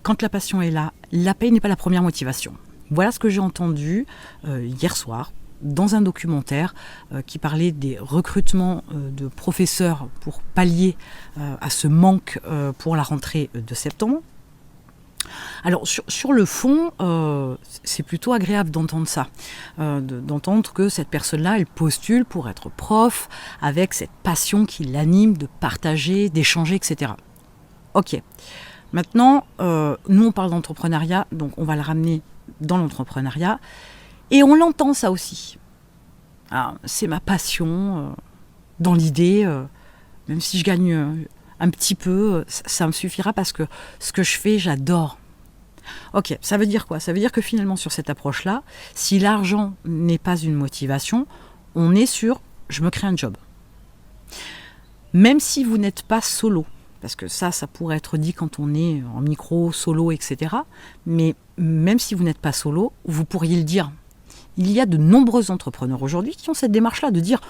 quand la passion est là, la paye n'est pas la première motivation. Voilà ce que j'ai entendu hier soir dans un documentaire qui parlait des recrutements de professeurs pour pallier à ce manque pour la rentrée de septembre. Alors sur le fond, c'est plutôt agréable d'entendre ça, d'entendre que cette personne-là, elle postule pour être prof avec cette passion qui l'anime de partager, d'échanger, etc. Ok, maintenant, nous on parle d'entrepreneuriat, donc on va le ramener dans l'entrepreneuriat, et on l'entend ça aussi. Alors, c'est ma passion, dans l'idée, même si je gagne un petit peu, ça me suffira parce que ce que je fais, j'adore. Ok, ça veut dire quoi ? Ça veut dire que finalement, sur cette approche-là, si l'argent n'est pas une motivation, on est sur « je me crée un job ». Même si vous n'êtes pas solo, parce que ça pourrait être dit quand on est en micro, solo, etc. Mais même si vous n'êtes pas solo, vous pourriez le dire. Il y a de nombreux entrepreneurs aujourd'hui qui ont cette démarche-là de dire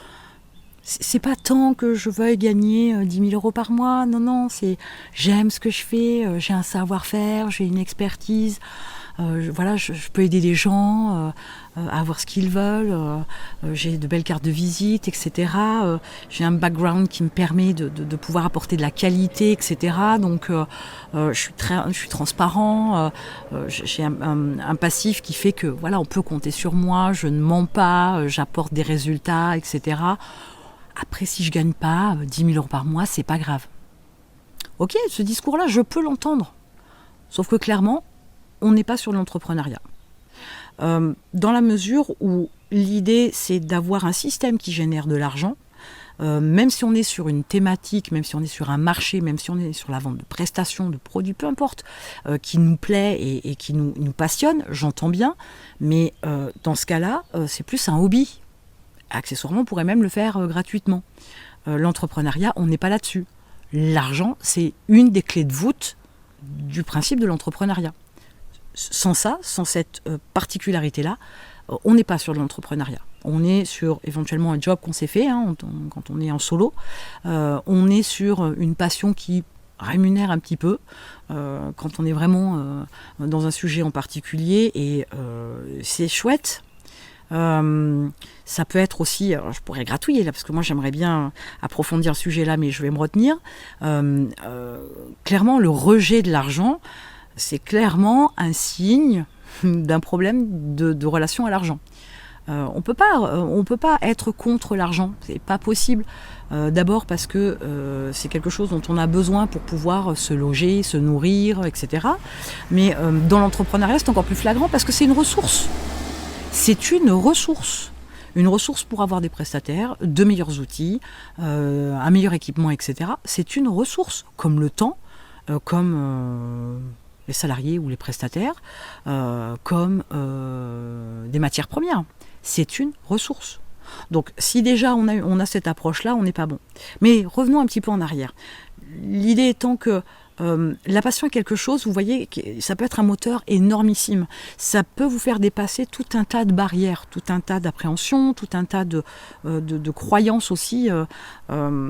c'est pas tant que je veuille gagner 10 000 € par mois, non, c'est j'aime ce que je fais, j'ai un savoir-faire, j'ai une expertise, je peux aider des gens à avoir ce qu'ils veulent, j'ai de belles cartes de visite, etc. J'ai un background qui me permet de pouvoir apporter de la qualité, etc. Donc je suis transparent, j'ai un passif qui fait que voilà, on peut compter sur moi, je ne mens pas, j'apporte des résultats, etc. Après, si je ne gagne pas 10 000 € par mois, c'est pas grave. Ok, ce discours-là, je peux l'entendre. Sauf que clairement, on n'est pas sur l'entrepreneuriat. Dans la mesure où l'idée, c'est d'avoir un système qui génère de l'argent, même si on est sur une thématique, même si on est sur un marché, même si on est sur la vente de prestations, de produits, peu importe, qui nous plaît et qui nous passionne, j'entends bien, mais dans ce cas-là, c'est plus un hobby. Accessoirement, on pourrait même le faire gratuitement. L'entrepreneuriat, on n'est pas là-dessus. L'argent, c'est une des clés de voûte du principe de l'entrepreneuriat. Sans ça, sans cette particularité-là, on n'est pas sur de l'entrepreneuriat. On est sur éventuellement un job qu'on s'est fait quand on est en solo. On est sur une passion qui rémunère un petit peu quand on est vraiment dans un sujet en particulier. Et c'est chouette. Ça peut être aussi, alors je pourrais gratouiller là parce que moi j'aimerais bien approfondir le sujet là, mais je vais me retenir. Clairement, le rejet de l'argent, c'est clairement un signe d'un problème de relation à l'argent. On peut pas être contre l'argent, c'est pas possible. D'abord parce que c'est quelque chose dont on a besoin pour pouvoir se loger, se nourrir, etc. Mais dans l'entrepreneuriat, c'est encore plus flagrant parce que c'est une ressource. C'est une ressource pour avoir des prestataires, de meilleurs outils, un meilleur équipement, etc. C'est une ressource, comme le temps, comme les salariés ou les prestataires, comme des matières premières. C'est une ressource. Donc si déjà on a cette approche-là, on n'est pas bon. Mais revenons un petit peu en arrière. L'idée étant que la passion est quelque chose, vous voyez, ça peut être un moteur énormissime. Ça peut vous faire dépasser tout un tas de barrières, tout un tas d'appréhensions, tout un tas de croyances aussi un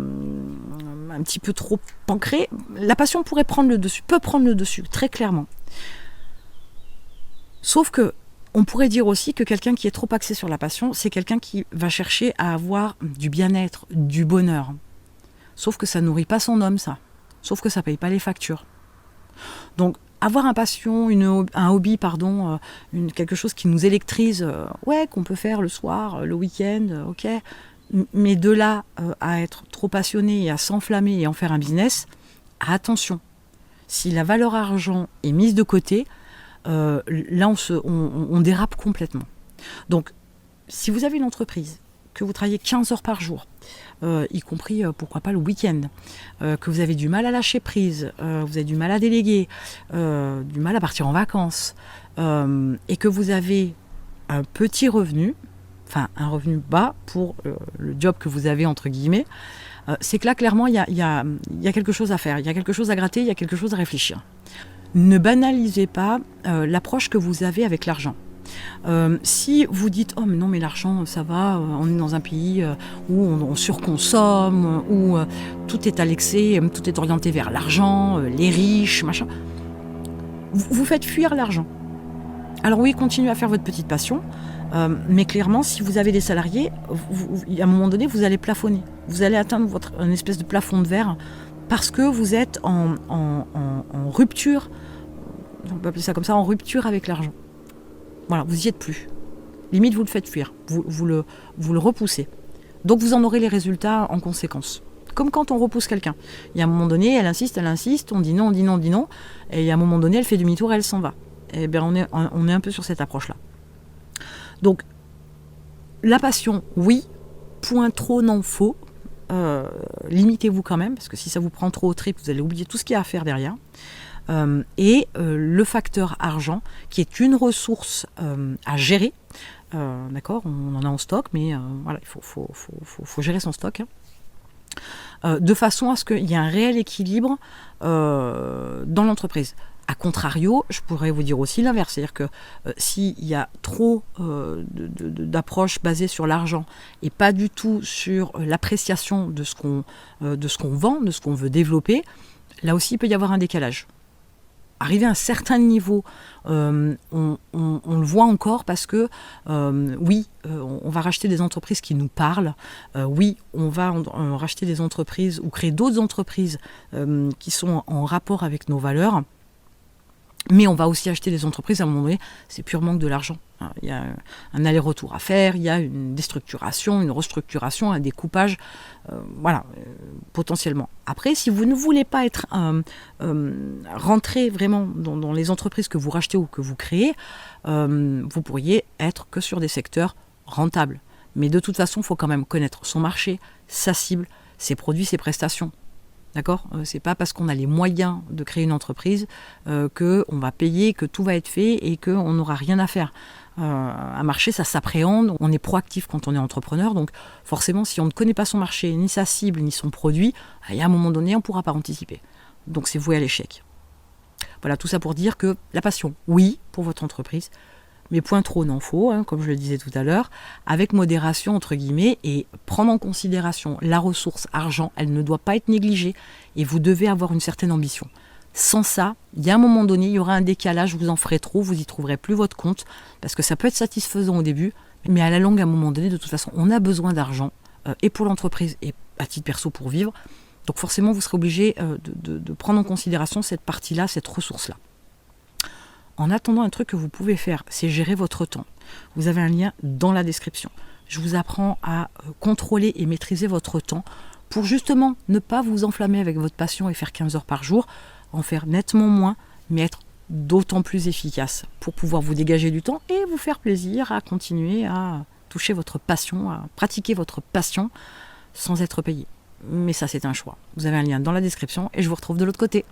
petit peu trop ancrées. La passion peut prendre le dessus, très clairement. Sauf que on pourrait dire aussi que quelqu'un qui est trop axé sur la passion, c'est quelqu'un qui va chercher à avoir du bien-être, du bonheur. Sauf que ça nourrit pas son homme, ça. Sauf que ça ne paye pas les factures. Donc, avoir un passion, un hobby, quelque chose qui nous électrise, qu'on peut faire le soir, le week-end, ok. Mais de là à être trop passionné et à s'enflammer et en faire un business, attention. Si la valeur argent est mise de côté, là on dérape complètement. Donc, si vous avez une entreprise, que vous travaillez 15 heures par jour, y compris, pourquoi pas, le week-end, que vous avez du mal à lâcher prise, vous avez du mal à déléguer, du mal à partir en vacances, et que vous avez un petit revenu, enfin un revenu bas pour le job que vous avez, entre guillemets, c'est que là, clairement, il y a quelque chose à faire, il y a quelque chose à gratter, il y a quelque chose à réfléchir. Ne banalisez pas l'approche que vous avez avec l'argent. Si vous dites « Oh mais non, mais l'argent, ça va, on est dans un pays où on surconsomme, où tout est à l'excès, tout est orienté vers l'argent, les riches, machin. » Vous faites fuir l'argent. Alors oui, continuez à faire votre petite passion, mais clairement, si vous avez des salariés, à un moment donné, vous allez plafonner. Vous allez atteindre une espèce de plafond de verre parce que vous êtes en rupture, on peut appeler ça comme ça, en rupture avec l'argent. Voilà, vous n'y êtes plus. Limite, vous le faites fuir, vous le repoussez. Donc vous en aurez les résultats en conséquence. Comme quand on repousse quelqu'un. Il y a un moment donné, elle insiste, on dit non, et il y a un moment donné, elle fait demi-tour et elle s'en va. Eh bien, on est un peu sur cette approche-là. Donc, la passion, oui, point trop, non, faux. Limitez-vous quand même, parce que si ça vous prend trop au trip, vous allez oublier tout ce qu'il y a à faire derrière. Le facteur argent, qui est une ressource à gérer, d'accord, on en a en stock, mais voilà, il faut gérer son stock, de façon à ce qu'il y ait un réel équilibre dans l'entreprise. A contrario, je pourrais vous dire aussi l'inverse, c'est-à-dire que s'il y a trop d'approches basées sur l'argent et pas du tout sur l'appréciation de ce qu'on vend, de ce qu'on veut développer, là aussi il peut y avoir un décalage. Arrivé à un certain niveau, on le voit encore parce que on va racheter des entreprises qui nous parlent, on va racheter des entreprises ou créer d'autres entreprises qui sont en rapport avec nos valeurs. Mais on va aussi acheter des entreprises, à un moment donné, c'est pur manque de l'argent. Il y a un aller-retour à faire, il y a une déstructuration, une restructuration, un découpage, potentiellement. Après, si vous ne voulez pas être rentrer vraiment dans les entreprises que vous rachetez ou que vous créez, vous pourriez être que sur des secteurs rentables. Mais de toute façon, il faut quand même connaître son marché, sa cible, ses produits, ses prestations. D'accord ? C'est pas parce qu'on a les moyens de créer une entreprise qu'on va payer, que tout va être fait et qu'on n'aura rien à faire. Un marché, ça s'appréhende, on est proactif quand on est entrepreneur, donc forcément, si on ne connaît pas son marché, ni sa cible, ni son produit, à un moment donné, on ne pourra pas anticiper. Donc c'est voué à l'échec. Voilà, tout ça pour dire que la passion, oui, pour votre entreprise, mais point trop, non faux, comme je le disais tout à l'heure, avec modération, entre guillemets, et prendre en considération la ressource argent, elle ne doit pas être négligée, et vous devez avoir une certaine ambition. Sans ça, il y a un moment donné, il y aura un décalage, vous en ferez trop, vous n'y trouverez plus votre compte, parce que ça peut être satisfaisant au début, mais à la longue, à un moment donné, de toute façon, on a besoin d'argent, et pour l'entreprise, et à titre perso pour vivre, donc forcément, vous serez obligé de prendre en considération cette partie-là, cette ressource-là. En attendant, un truc que vous pouvez faire, c'est gérer votre temps. Vous avez un lien dans la description. Je vous apprends à contrôler et maîtriser votre temps pour justement ne pas vous enflammer avec votre passion et faire 15 heures par jour, en faire nettement moins, mais être d'autant plus efficace pour pouvoir vous dégager du temps et vous faire plaisir à continuer à toucher votre passion, à pratiquer votre passion sans être payé. Mais ça, c'est un choix. Vous avez un lien dans la description et je vous retrouve de l'autre côté.